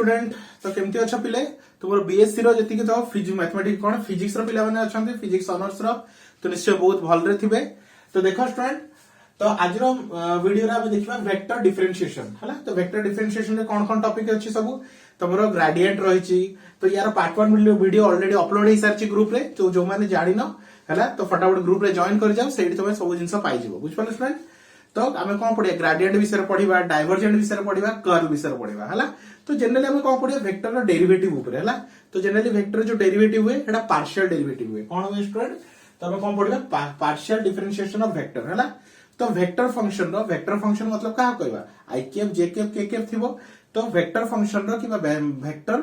Student तो केमती अच्छा पिले तुम बीएससी रो जति तो फिजिक्स मैथमेटिक्स कौन फिजिक्स रो पिला माने अछंती फिजिक्स ऑनर्स रो तो निश्चय बहुत भल रे थिबे। तो देखो स्टूडेंट तो आज रो वीडियो रे हम देखिबा वेक्टर डिफरेंशिएशन हला। तो वेक्टर डिफरेंशिएशन रे कौन टॉपिक अछि सब तुमरो ग्रेडिएंट रहिछि। तो यार पार्ट 1 वीडियो ऑलरेडी अपलोड हे सारछि ग्रुप रे। तो जो माने जानि न हला तो फटाफट ग्रुप रे जॉइन कर जाओ सेठी तुम सब जिंस पाइ जिवो बुझ पालो स्टूडेंट। तो आमे कोन पढिया ग्रेडिएंट विषय पढिबा डाइवर्जेंट विषय पढिबा कर्ल विषय पढिबा हला। तो जनरली आमे कोन पढिया वेक्टर रो डेरिवेटिव ऊपर हला। तो जनरली वेक्टर जो डेरिवेटिव हुए एटा पार्शियल डेरिवेटिव हुए कोन हुए स्टूडेंट। तो आमे कोन पढिबा पार्शियल डिफरेंशिएशन ऑफ वेक्टर हला। तो वेक्टर फंक्शन मतलब का कहबा आई कैप जे कैप के कैप थिबो। तो वेक्टर फंक्शन रो किबा वेक्टर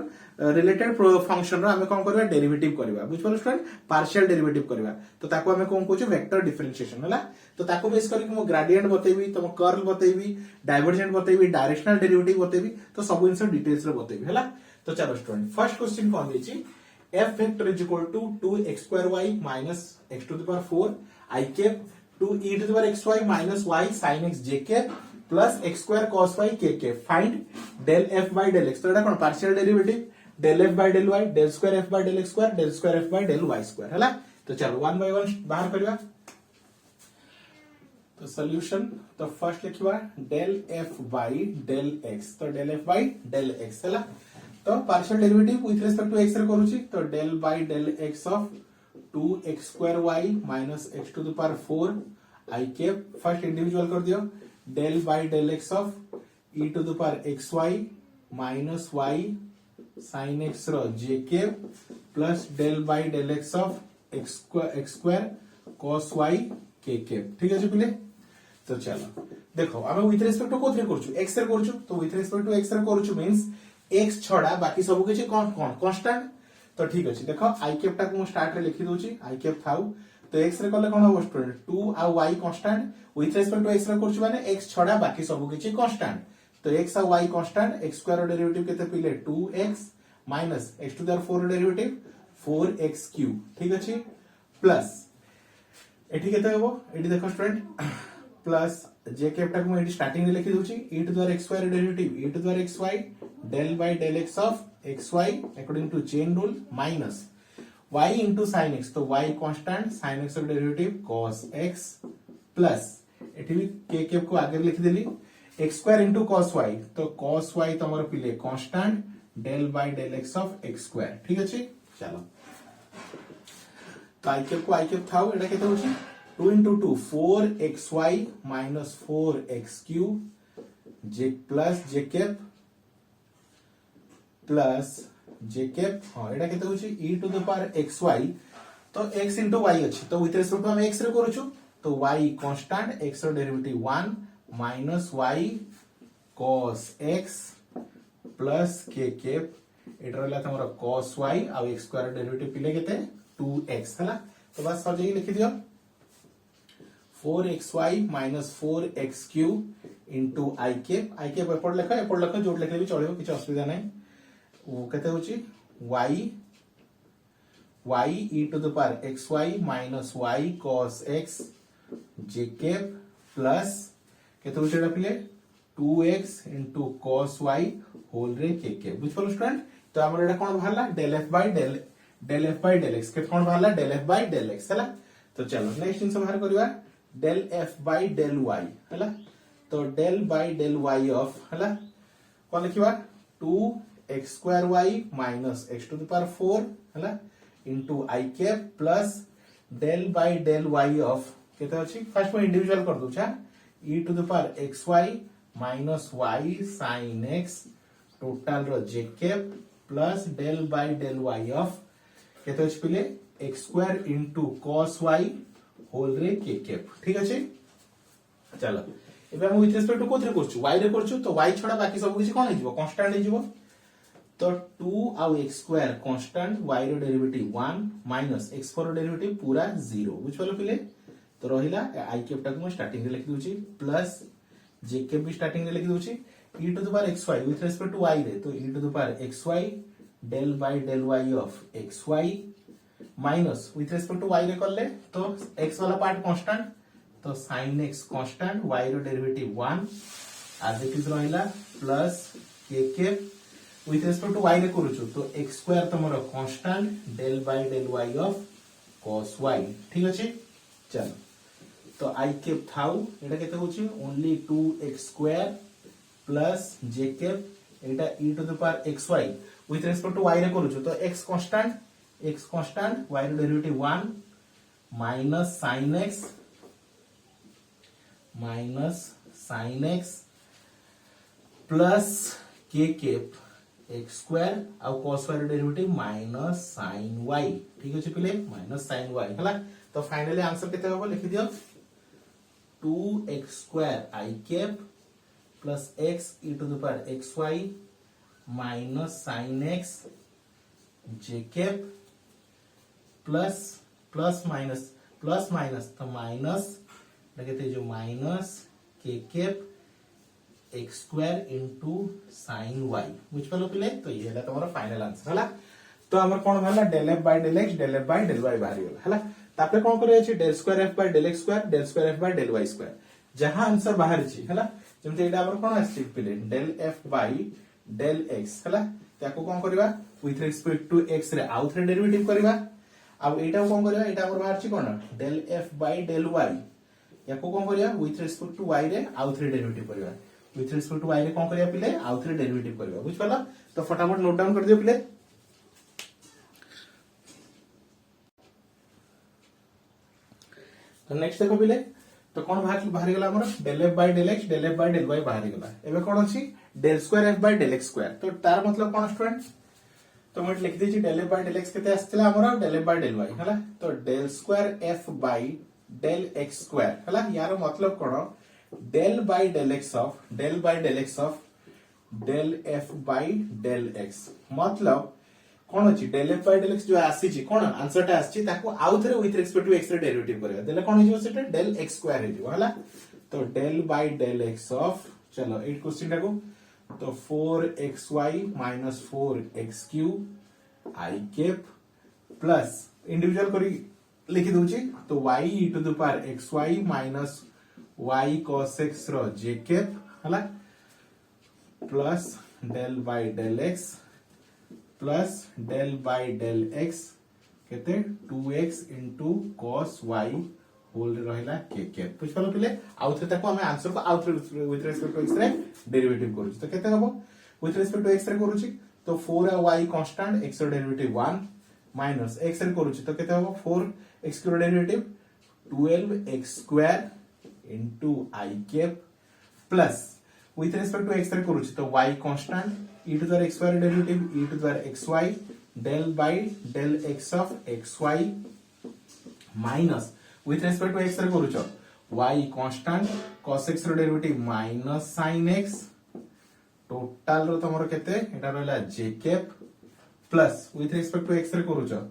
रिलेटेड फंक्शन रो हमें कोन करबा डेरिवेटिव करबा बुझ पालो स्टूडेंट पार्शियल डेरिवेटिव करबा। तो ताको हमें कोन कहू वेक्टर डिफरेंशिएशन हला। तो ताको बेस करके मो ग्रेडिएंट बतेबी तो कर्ल बतेबी डाइवर्जेंट बतेबी डायरेक्शनल डेरिवेटिव बतेबी तो सब इनसे डिटेल्स रे बतेबी हला। तो चलो स्टूडेंट फर्स्ट क्वेश्चन कोन देछि f vector is equal to 2x2y - x to the power 4 i cap 2e to the power xy minus y sin x j cap plus x square cos y k cap find del f by del x। तो एटा कोन partial derivative del f by del y del square f by del x square del square f by del y square हला। तो चलो 1 by 1 बाहर करबा। तो solution तो first लिखिबा del f by del x। तो del f by del x हला। तो partial derivative with respect to x रे करूची तो del by del x of 2x square y minus x to the power 4 i cap first individual कर दियो del by del x of e to the power xy minus y sin x रो j cap plus del by del x of x square cos y k cap. ठीक है पिले। तो चलो देखो हम विथ रिस्पेक्ट टू कोथरे करछु x रे करछु। तो विथ रिस्पेक्ट टू x रे करछु मींस x छडा बाकी सब किछि कोन कांस्टेंट। तो ठीक अछि देखो i कैप टा को स्टार्ट रे लिखि दोछि i कैप थाउ। तो x रे करले कोन हो स्टूडेंट 2 आ y constant with respect to x रे करछु माने x छडा बाकी सब किछि कांस्टेंट। तो x आ y कांस्टेंट x स्क्वायर रो डेरिवेटिव केते पिले 2x minus x to the power 4 derivative 4x3। ठीक अछि प्लस एठी केते होबो एठी देखो स्टूडेंट प्लस j कैप टा को एठी स्टार्टिंग रे लिखि दोछि e to the power x square derivative e to the power xy del by del x of xy according to chain rule minus y into sin x। तो y constant sin x का derivative cos x plus एठी भी k cap को आगे लिख देली x स्क्वायर into cos y। तो cos y तमरो पिले constant del by del x of x square. ठीक अछि चलो तो i कैप को i कैप थाउ एटा केते होछि 2 into 2 4xy minus 4x3 j plus j cap plus j cap हां एटा केते होछि e to the power xy। तो x into y अछि तो विथ रिस्पेक्ट टू हम x रे करूछु तो y कांस्टेंट x रो derivative 1 minus y cos x plus k cap एटा रहला हमर cos y आ x स्क्वायर डेरिवेटिव पिले केते 2x हला। तो बस सजे लिखि दियो 4xy minus 4x3 into i cap एपड लेखा जोड लेखले भी चलिबो किछ असुविधा नै। वो कहते होची y e to the power xy minus y cos x j cap plus कहते होची एटा पिले 2x into cos y whole रे k कैप बुझ पालो स्टूडेंट। तो हमर एटा कोन भाला del f by del x के कोन भाला del f by del x हला। तो चलो नेक्स्ट इन सब बाहर करबा del f by del y हला। तो del by del y of हला कोन लिखिबा 2x square y minus x to the power 4 हला into i cap plus del by del y of केते अछि फर्स्ट में इंडिविजुअल कर दउ छा e to the power xy minus y sin x total रो j cap plus del by del y of केते अछि पिले x स्क्वायर into cos y होल रे k कैप। ठीक अछि चलो एबे हम विथ रिस्पेक्ट टू कोथरे करछु y रे करछु। तो y छडा बाकी सब किछि कोन हे जिवो कांस्टेंट हे जिवो। तो 2 आ x स्क्वायर कांस्टेंट y रो डेरिवेटिव 1 माइनस x4 रो डेरिवेटिव पूरा 0 बुझ पालो पिले। तो रहिला i कैप टा को स्टार्टिंग रे लिखि दोछि प्लस j कैप भी स्टार्टिंग रे लिखि दोछि e to the power xy with respect to y रे। तो e to the power xy del by del y of xy minus with respect to y रे करले तो x वाला पार्ट कांस्टेंट तो sin x कांस्टेंट y रो derivative 1 as it is रहिला plus k cap with respect to y रे करूछु तो एक्स स्क्वायर तमरो constant del by del y of cos y ठीक अछि चल तो आई केप थाउ एटा केते होछि only 2x square plus j cap एटा e to the power xy with respect to y रे करूछु तो x कांस्टेंट y रे derivative 1 minus sin x plus k cap x square आ cos y रे डेरिवेटिव माइनस sin y ठीक अछि पिले माइनस sin y हला तो फाइनली आंसर केते होबो लिखि दियो 2x square i cap plus x e to the power xy minus sin x j cap plus minus तो माइनस लगते जो minus k cap x square into sine y बुझ पालो पिले तो ये है तुम्हारा फाइनल आंसर हला तो हमर कोन भला del f by del x del f by del y बाहरी गेला हला तापे कोन करे अछि del square f by del x square del square f by del y square जहां आंसर बाहर छी हला जेमते एटा हमर कोन आछि पिले del f by del x हला ताको कोन करबा विथ रिस्पेक्ट टू x रे आउट रे डेरिवेटिव करबा अब एटा कोन करबा एटा हमर बाहर छी कोन del f by del y याको कोन करबा विथ रिस्पेक्ट टू y रे आउट रे डेरिवेटिव करबा विथ रिस्पेक्ट टू y रे कोन करिया पिले आउट रे डेरिवेटिव करबा बुझ पाला तो फटाफट नोट डाउन कर दियो पिले तो नेक्स्ट देखो पिले तो कोन बाहर गेला हमर del f by del x del f by del y बाहर गेला एबे कोन अछि del square f by del x square तो तार मतलब कोन स्टूडेंट तो मैं लिख देछि del f by del x केते आस्तला हमर del f by del y हला तो del square f by del x square हला यार मतलब कोन del by del x of del f by del x मतलब कोन अछि del f by del x जो आसी छी कोन आंसर टा आसी ताको आउ थरे विथ रिस्पेक्ट टू x रे डेरिवेटिव करबा देले कोन हिजो सेटा del x स्क्वायर हिजो हला तो del by del x of चलो 8 क्वेश्चन टाको तो 4xy minus 4x³ i cap plus individual करी लिखि दोछि तो y e to the power xy minus y cos x रो j केप हला plus del by del x plus del by del x केते 2x into cos y whole रहला k cap बुझ पालो पिले आउथरे ताको हमें आंसर को आउथरे विथ रिस्पेक्ट टू x रे डेरिवेटिव करू तो केते हबो विथ रिस्पेक्ट टू x रे करूची तो 4 y कांस्टेंट x रो डेरिवेटिव 1 माइनस x रे करूची तो केते हबो 4x रो derivative 12x square into i cap plus with respect to x रे करूची तो y constant e to the x square derivative e to the xy del by del x of xy minus with respect to x रे करूचो y constant cos x रो derivative minus sin x total रो तमरो केते एटा रहला j cap plus with respect to x रे करूचो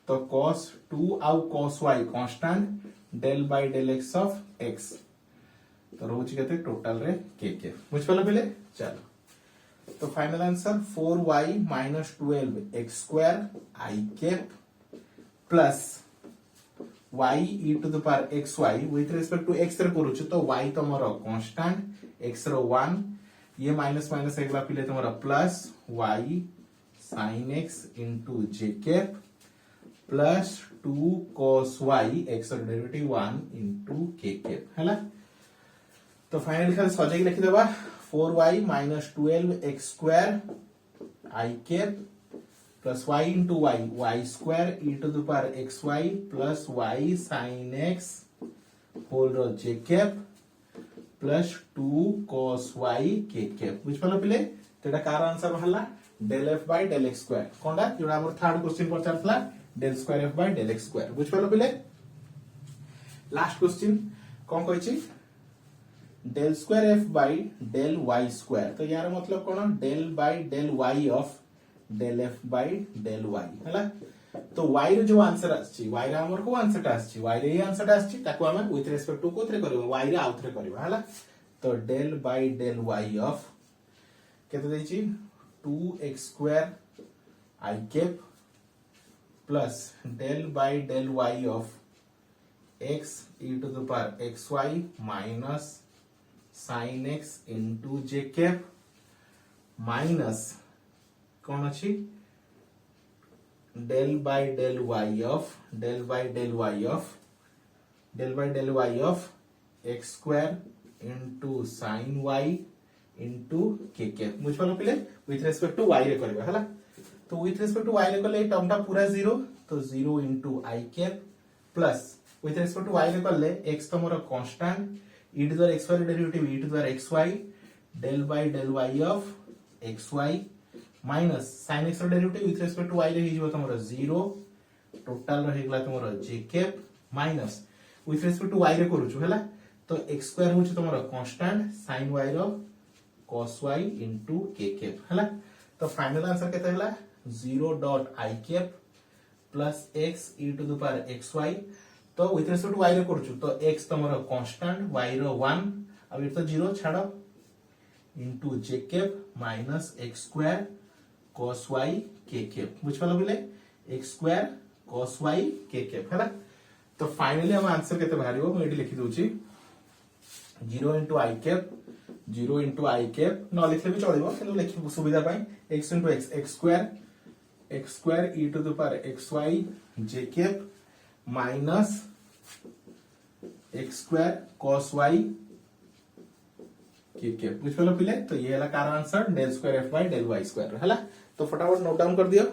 तो cos 2 आउ cos y constant del by del x of x तो रोच कहते टोटल रे के बुझ पालो पहले चलो तो final answer 4y minus 12x square i cap plus y e to the power xy with respect to x रे करूछु तो y तमरो कांस्टेंट x रो 1 ये माइनस माइनस एकला पिले तमरो plus y sin x into j cap plus 2 cos y x रो derivative 1 into k cap हैला तो फाइनल खाली सजाई लिखि देबा 4y minus 12x square i cap plus y into y square e to the power xy plus y sin x whole row j cap plus 2 cos y k cap बुझ पालो पिले तेटा car answer हला del f by del x square कोंडा जोडा हमर third question पर चलतला del square f by del x square बुझ पालो पिले लास्ट क्वेश्चन कोन कहै छी del square f by del y square तो यार मतलब कोन del by del y of del f by del y हला तो y रे जो आंसर आछि y रे हमर को आंसर टा आछि y रे आंसर टा आछि ताको हम विथ रिस्पेक्ट टू कोथरे करबो y रे आउथरे करबो हला तो del by del y of केते दै छी 2x square i cap plus del by del y of x e to the power xy minus sin x into j cap minus कौन अच्छी del by del y of del by del y of del by del y of x square into sin y into k cap बुझिपाल पिले with respect to y रे करबा हला तो with respect to y रे करले term टा पूरा 0 तो 0 into I cap plus with respect to y रे करले x तो मोर constant e to the x y derivative e to the x y del by del y of x y minus sin x रो derivative with respect to y रे हिजो तमरो 0 total रहिगला तमरो j cap minus with respect to y रे करूछु हला तो x स्क्वायर होछु तमरो कांस्टेंट sin y रो cos y into k cap हला तो फाइनल आंसर केते हला 0.i cap plus x e to the power xy तो विथ रिस्पेक्ट टू y रे करूछु तो x तमरो कांस्टेंट y रो 1 अब इतो 0 छाडो into j cap minus x square cos y k cap बुझपालो बिले x square cos y k cap हैला तो फाइनली हम आंसर केते बाहरियो मैं एडी लिखि दोची 0 into i cap 0 into i cap न लिखले भी चलिबो किंतु लिखि सुविधा पाई x into x square e to the power xy j cap minus x square cos y k cap बुझपालो पिले तो ये हला कार answer del square f by del y square हला तो फटाफट नोट डाउन कर दियो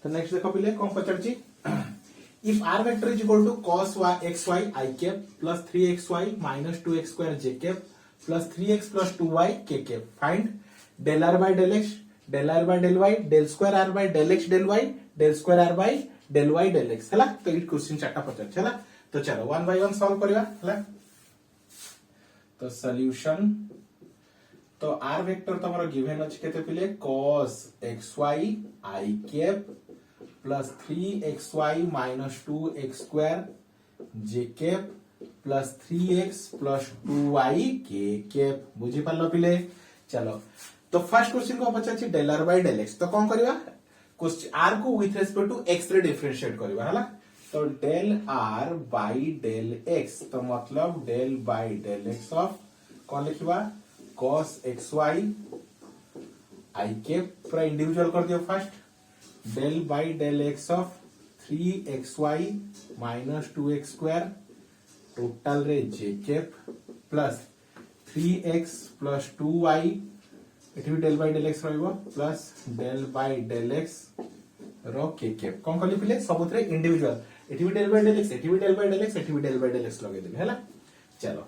तो नेक्स्ट देखो पिले कौन पचरची if r vector is equal to cos y xy I cap plus 3xy minus 2x square j cap plus 3x plus 2y k cap find del r by del x del r by del y del square r by del x del y del square r by del y del x हला तो it question चारटा पचरछ हला तो चलो one by one solve करिवा हला तो solution तो r vector तमरो given अछि केते पिले cos xy I cap plus 3xy minus 2x square j cap plus 3x plus 2y k cap बुझी पालो पिले चलो तो फर्स्ट क्वेश्चन को पचाछि del r by del x तो कोन करबा क्वेश्चन r को विथ रिस्पेक्ट टू x रे डिफरेंशिएट करबा हला तो del r by del x तो मतलब del by del x of कौन लिखिबा cos xy I कैप पूरा इंडिविजुअल कर दियो first del by del x of 3xy minus 2x square total रे j cap plus 3x plus 2y एठी भी del by del x रहइबो plus del by del x रो k cap कोन कहली पिले सबुतरे इंडिविजुअल एठी भी del by del x एठी भी del by del x एठी भी del by del x लगे देबे हैला चलो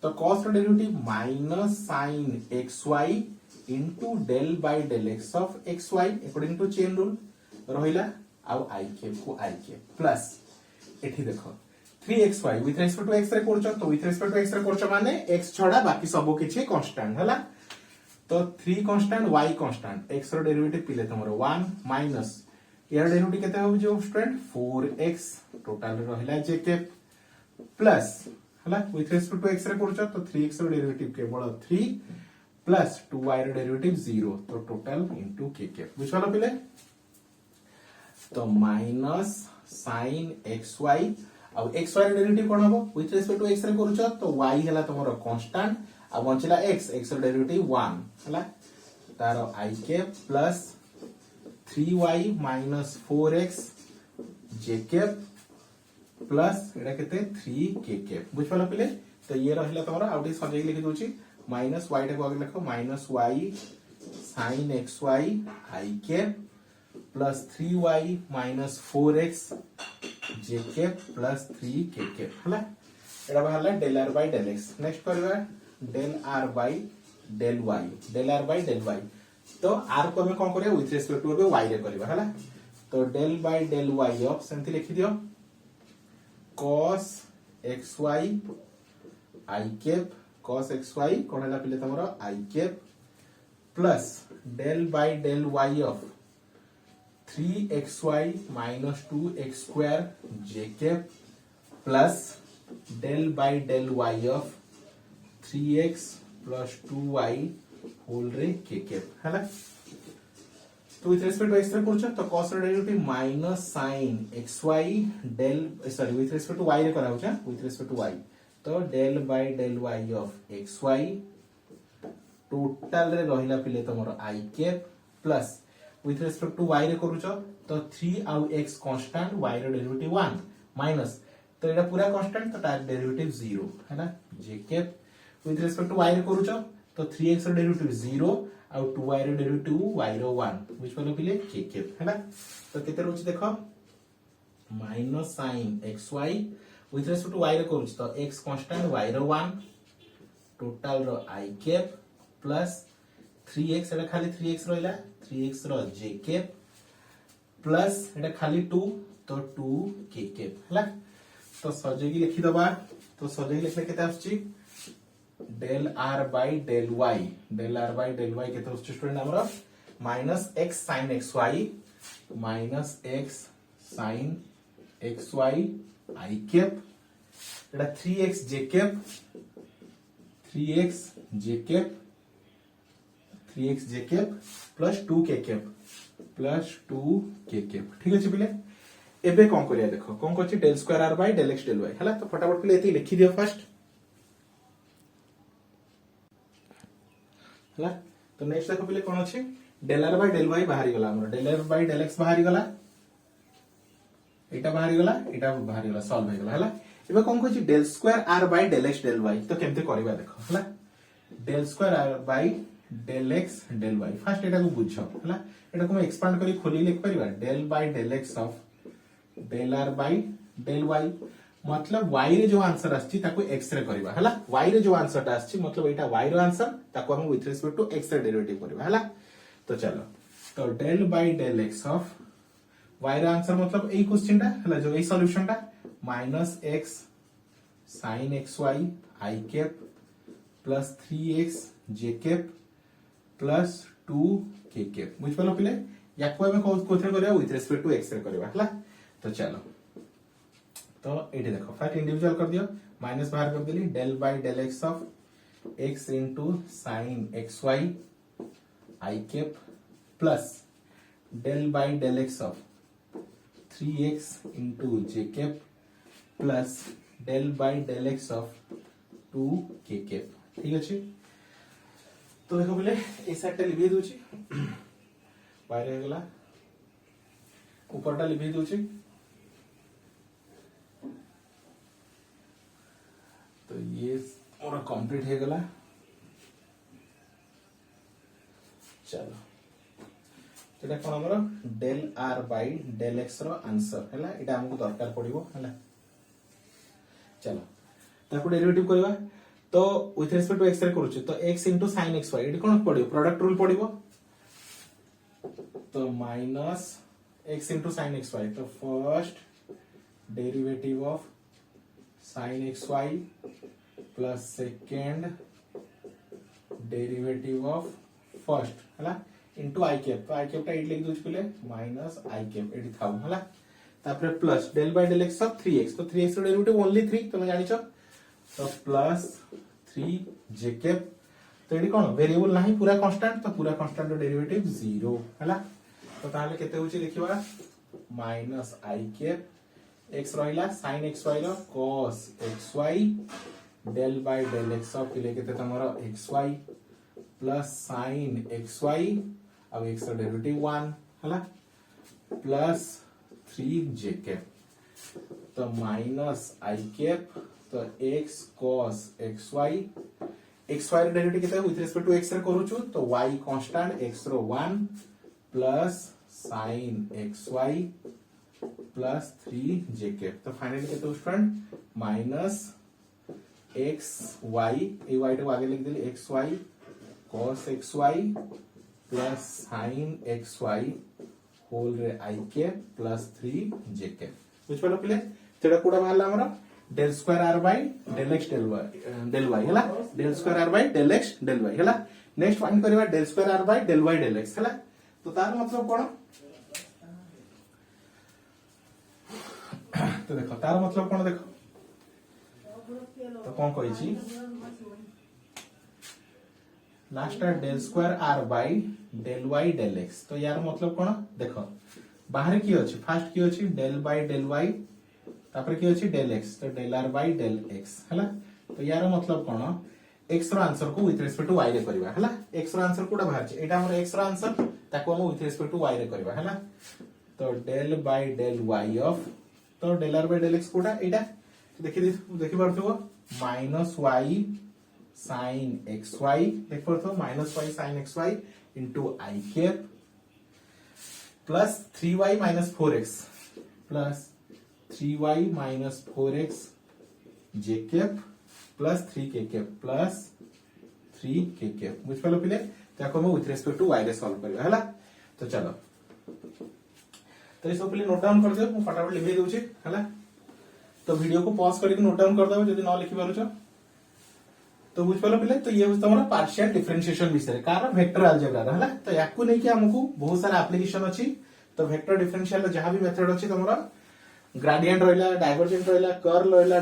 तो cos रो derivative minus sin xy into del by del x of xy according to chain rule रहिला आउ I कैप को I कैप प्लस एठी देखो 3xy with respect to x रे करछो तो with respect to x रे करछो माने x छोड़ा बाकी सब किछि कांस्टेंट हला तो 3 कांस्टेंट y कांस्टेंट x रो डेरिवेटिव पिले तमरो 1 माइनस यार डेरिवेटिव केते हो जो स्टूडेंट 4x टोटल रहिला j कैप प्लस हला with respect to x रे करछो तो 3x रो डेरिवेटिव केवल 3 प्लस 2y रो डेरिवेटिव 0 तो टोटल इनटू k कैप बुझलो पिले तो माइनस sin xy अब xy रो डेरिवेटिव कोन हबो with respect to x रे करछो तो y हला तमरो कांस्टेंट अब बंचिला x रो डेरिवेटिव 1 हला तारो I cap plus 3y minus 4x j cap plus iota केते 3k कैप बुझपालो पिले तो ये रहला तमरो आउटी सजेई लिखि दोची माइनस y टा को आगे लिखो minus y sin xy I cap plus 3y minus 4x j cap plus 3k cap हला एटा बाहरला del r by del x next करबा del r by del y del r by del y तो r को हम कोन करिया with respect to y रे करबा हला तो del by del y of सेंति लिखि दियो cos xy I cap cos xy कोन हला पिले तमरो I cap plus del by del y of 3xy minus 2x square j cap plus del by del y of 3x plus 2y whole रे k cap है ना तो with respect to x रे करछ तो cos रे derivative minus sin xy del sorry with respect to y रे करा होछ with respect to y तो del by del y of x y total रे रहिला पिले तमरो i cap plus with respect to y रे करूछ तो 3 आउ x कांस्टेंट y रो डेरिवेटिव 1 माइनस तो एटा पूरा कांस्टेंट तो तार डेरिवेटिव 0 है ना j cap with respect to y रे करूछ तो 3x रो डेरिवेटिव 0 आउ 2y रो डेरिवेटिव y रो 1 which वाला पिले k कैप है ना तो केते रहउछ देखो minus sin xy with respect to y रे करूछ तो x कांस्टेंट y रो 1 टोटल रो i कैप प्लस 3x एटा खाली 3x रहिला 3x रो j कैप प्लस एटा खाली 2 तो 2 k कैप हला तो सजेगी लिखि दबा तो सजेगी लिखले केते आछी del r by del y केते आछी स्टूडेंट हमरो minus x sin xy minus x sin xy i cap एटा 3x j cap 3x j cap 3x j cap plus 2k cap plus 2k cap ठीक अछि पिले एबे कोन करिया देखो कोन करछि del square r by del x del y हला तो फटाफट पिले एती लिखि दियो फर्स्ट हला तो नेक्स्ट देखो पिले कोन अछि del r by del y बाहरी गला हमर del r by del x बाहरी गला एटा बाहरी गला सॉल्व हो गला हला एबे कोन करछि del square r by del x del y तो केमते करबा देखो हला del square r by del x del y first एटा को बुझो हला एटा को मैं एक्सपांड करी खोली लिख परिबा del by del x of del r by del y मतलब y रे जो आंसर आछि ताको x रे करबा हला y रे जो आंसर ता आछि मतलब एटा y रो आंसर ताको हम विथ रिस्पेक्ट टू x रे डेरिवेटिव करबा हला तो चलो तो del by del x of y रो आंसर मतलब एई क्वेश्चन ता हला जो एई सॉल्यूशन ता minus x sin xy i cap plus 3x j cap plus 2k cap बुझ पालो पिले याको हम कोथरे करबा विथ रिस्पेक्ट टू x रे करबा हला तो चलो तो एठी देखो फर्स्ट इंडिविजुअल कर दियो माइनस बाहर कर देली del by del x of x into sin xy i cap plus del by del x of 3x into j cap plus del by del x of 2k cap ठीक अछि तो देखो बोले ए साइडटा लिखि दोछि बाहर हो गला ऊपरटा लिखि दोछि तो ये पूरा कंप्लीट हो गला चलो एटा कोन हमर del r by del x रो आंसर हला एटा हमको दरकार पड़िबो हला चलो ताको डेरिवेटिव करबा तो विथ रिस्पेक्ट टू x रे करूछ तो x sin xy एटी कोन पड़िबो प्रोडक्ट रूल पड़िबो तो माइनस x sin xy तो first derivative of sin xy plus second derivative of first हला इनटू i कैप तो i कैप ता 8 लिख दोछ पले माइनस i कैप एटी थाउ हला तापर plus del by del x of 3x तो 3x रो डेरिवेटिव ओनली 3 तुम जानिछो तो प्लस 3 j कैप तो एडी कोन वेरिएबल नाही पूरा कांस्टेंट तो पूरा कांस्टेंट रो डेरिवेटिव 0 हला तो ताले केते होची देखिबा माइनस i कैप x रहिला sin xy रो cos xy del by del x of पिले केते तमरो xy प्लस sin xy अब x रो डेरिवेटिव 1 हला प्लस 3 j कैप तो माइनस i कैप तो x cos xy xy रो डेरिवेटिव केते विथ रिस्पेक्ट टू x रे करूछु तो y कांस्टेंट x रो 1 plus sin xy plus 3 j cap तो फाइनली केते स्टूडेंट माइनस xy ए y तो आगे लिख देली xy cos xy plus sin xy whole रे i cap plus 3 j cap बुझ पालो पिले तेडा कोडा बाहरला हमरा del square r by del x del y हला del square r by del x del y हला नेक्स्ट फाइंड करबा del square r by del y del x हला तो तार मतलब कोन तो देखो तार मतलब कोन देखो तो कोन कहि छी last del square r by del y del x तो यार मतलब कोन देखो बाहर की अछि फर्स्ट की अछि डेल बाय डेल y तापर की अछि डेल x तो del r by del x हला तो यार मतलब कौन x रो आंसर को विथ रिस्पेक्ट टू y रे करबा हला x रो आंसर कोडा बाहर एटा हमर x रो आंसर ताको हम विथ रिस्पेक्ट टू y रे करबा हला तो del by del y of तो del r by del x कोडा एटा देखि पारथो माइनस y sin xy देख पारथो minus y sin xy into i cap plus 3y minus 4x plus 3y minus 4x j cap plus 3k cap plus 3k cap बुझ पालो पिले ताको हम विथ रिस्पेक्ट टू y रे solve करबा हला तो चलो तो ये सब पिले नोट डाउन कर दियो मु फटाफट लिखि देउची हला तो वीडियो को पॉज करके नोट डाउन कर दबो जदी न लिखि पारुछ तो बुझ पालो पिले तो ये होता हमरा पार्शियल डिफरेंशिएशन विषय कार वेक्टर अलजेब्रा हला तो याकू नै कि हमकू बहुत सारा एप्लीकेशन अछि तो वेक्टर डिफरेंशियल जहां भी मेथड अछि तमरा ग्रेडिएंट रहला डाइवर्जेंट रहला कर्ल रहला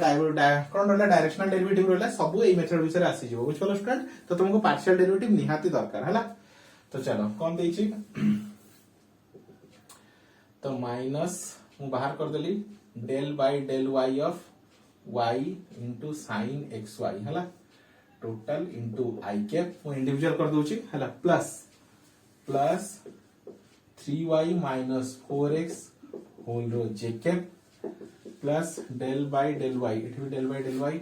कोन रहला डायरेक्शनल डेरिवेटिव रहला सब एई मेथड विषय आसी जिवो बुझ पालो स्टूडेंट तो तुमको पार्शियल डेरिवेटिव निहाती दरकार हला तो चलो कोन देछि तो माइनस मु बाहर कर देली del by del y of y into sin xy हला टोटल into i कैप मु इंडिविजुअल कर दोछि हला plus 3y minus 4x whole रो j cap plus del by del y एठी भी डेल बाय डेल y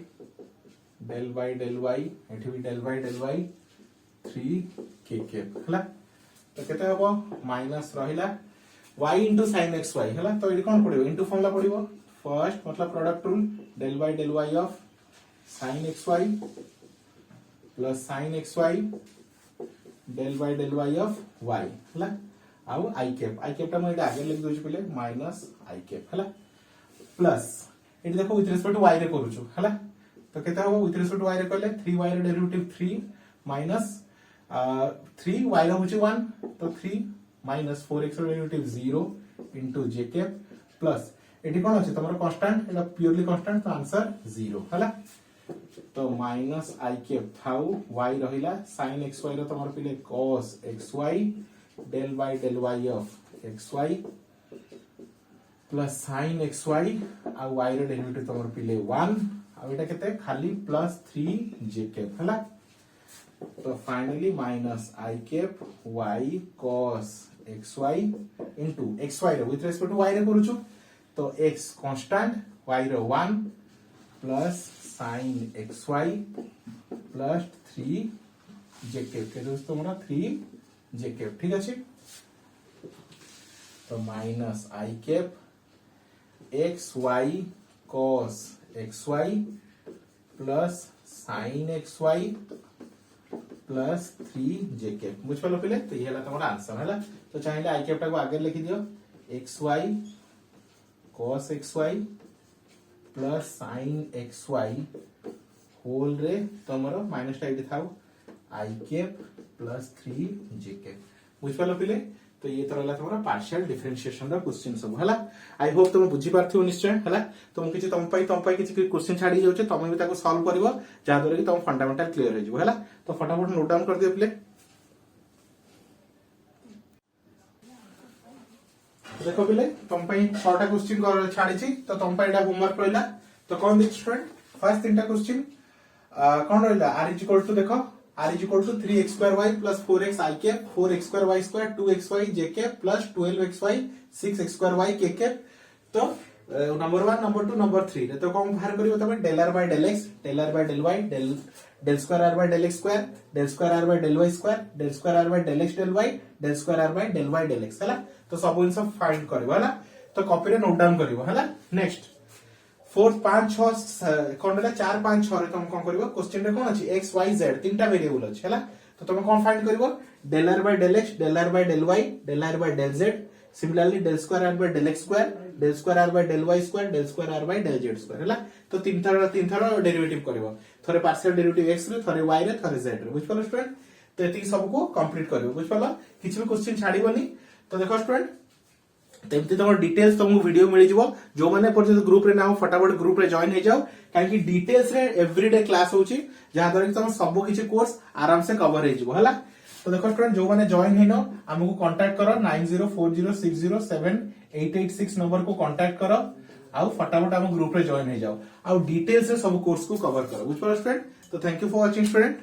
एठी भी del by del y 3k cap हला तो केते हबो माइनस रहिला y into sin xy हला तो एडी कोन पडिबो इनटू फॉर्मूला पडिबो फर्स्ट मतलब product rule del by del y of sin xy plus sin xy del by del y of y हला आउ i कैप टा म एटा आगे लिख दोछि पहिले माइनस i कैप हला प्लस एटी देखो विथ रिस्पेक्ट टू y रे करूछु हला तो केते हो विथ रिस्पेक्ट टू y रे करले 3y रे डेरिवेटिव 3 माइनस 3y रे होछि 1 तो 3 माइनस 4x रे derivative 0 into j cap plus एटी कोन अछि तमरो कांस्टेंट एटा प्योरली कांस्टेंट तो आंसर 0 हला तो माइनस i कैप थाउ y रहिला sin xy रो तमरो पिले cos xy del by del y of xy plus sin xy आ y रो डेरिवेटिव तमरो पिले 1 आ एटा केते खाली प्लस 3 j कैप हला तो finally minus i cap y cos xy into xy रो विथ रिस्पेक्ट टू y रे करूछु तो x कांस्टेंट y रो 1 plus sin xy plus 3 j cap के दोस्तों हमरा 3 j कैप ठीक अछि तो minus i cap xy cos xy plus sin xy plus 3 j cap बुझ पालो पिले तो ये हला तमरा आंसर हला तो चाहिले i कैप टा को आगे लिखि दियो xy cos xy plus sin xy whole रे तमरो माइनस टा इडी थाउ i cap plus 3 j cap बुझ पालो पिले तो ये तरह तमरा पार्शियल डिफरेंशिएशन रा क्वेश्चन सब हला आई होप तुम बुझी पारथियो निश्चय हला तुम किछि तम पई किछि क्वेश्चन छाडी जाउछे तमे भी ताको सॉल्व करबो जा द्वारा कि तुम फंडामेंटल क्लियर हो जिवो हला तो फटाफट नोट डाउन कर दियो प्ले देखो पिले तुम पई 6टा क्वेश्चन कर छाडी छी तो तुम पई एटा होमवर्क रहला तो कोन दिस स्टूडेंट फर्स्ट तीनटा क्वेश्चन कोन रहला r इज इक्वल टू देखो r is equal to 3x square y plus 4x I cap 4x square y square 2xy j cap plus 12xy 6x square y k cap तो number 1 number 2 number 3 रे तो कौन बाहर करियो तमे del r by del x del r by del y del square r by del x square del square r by del y square del square r by del x del y del square r by del y del x हला तो सब इन सब find करबो हला तो copy रे note down करबो हला नेक्स्ट 4 5 6 कोन रे 4 5 6 रे तुम कोन करबो क्वेश्चन रे कोन अछि x y z तीनटा वेरिएबल अछि हला तो तुम कोन फाइंड करबो del r by del x del r by del y del r by del z similarly del square r by del x square del square r by del y square del square r by del z square हला तो तीन thorough derivative करबो थरे partial derivative x रे थरे y रे थरे z रे बुझ पालो स्टूडेंट तो एती सब को कंप्लीट करबो बुझ पालो किछि भी क्वेश्चन छाडीबोनी तो देखो स्टूडेंट तेमती तुम डिटेल्स तुमको वीडियो मिल जिवो जो माने पर्यंत ग्रुप रे नाउ फटाफट ग्रुप रे जॉइन हे जाओ काहे कि डिटेल्स रे एवरीडे क्लास होची जहां द्वारा कि तुम सब किछि कोर्स आराम से कवर हे जिवो हला तो देखो स्टूडेंट जो माने जॉइन हेनो हमको कांटेक्ट करो 9040607886 नंबर को कांटेक्ट करो आउ फटाफट आम ग्रुप रे जॉइन हो जाओ आउ डिटेल्स रे सब कोर्स को कवर करो बुझ पारो स्टूडेंट तो thank you for watching student.